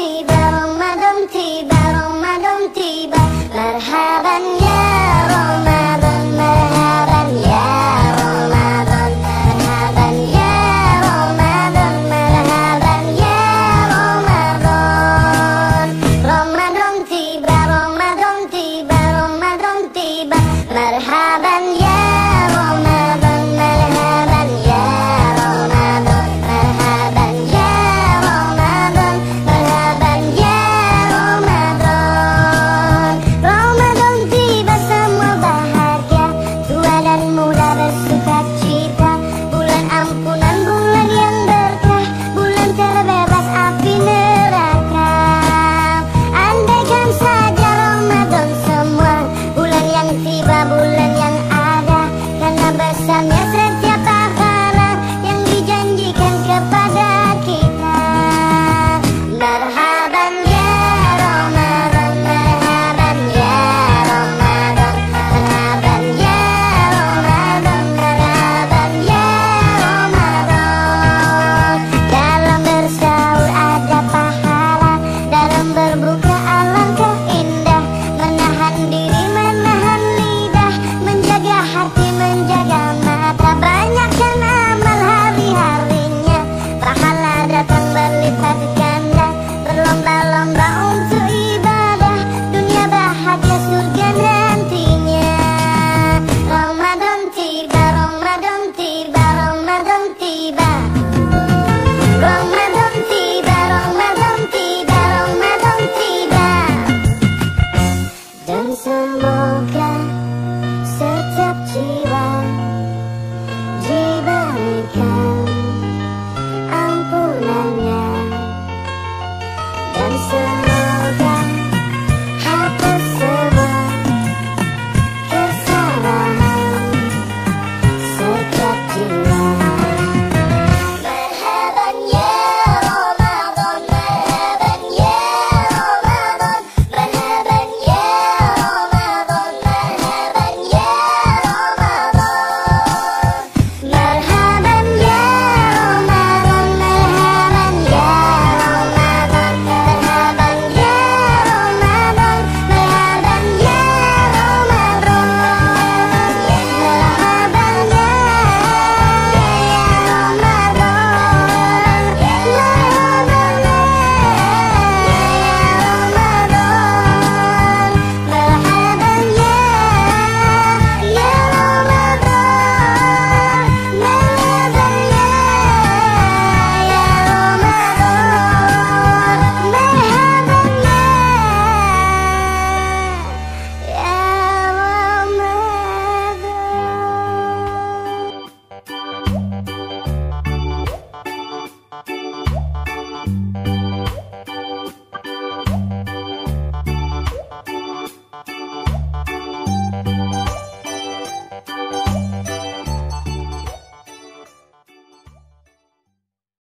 tiba, Ramadan tiba, Ramadan tiba. Marhaban ya Ramadan, marhaban ya Ramadan, marhaban ya Ramadan, marhaban ya Ramadan. Ramadan tiba, Ramadan tiba, Ramadan tiba. Marhaban ya Ramadan, marhaban ya Ramadan, marhaban ya Ramadan, marhaban ya Ramadan. Ramadan tiba semua bahagia, tua dan muda bersuka cita. Bulan ampunan, bulan yang berkah, bulan terbebas api neraka. Andaikan saja Ramadan semua, bulan yang tiba, bulan yang ada, karena besarnya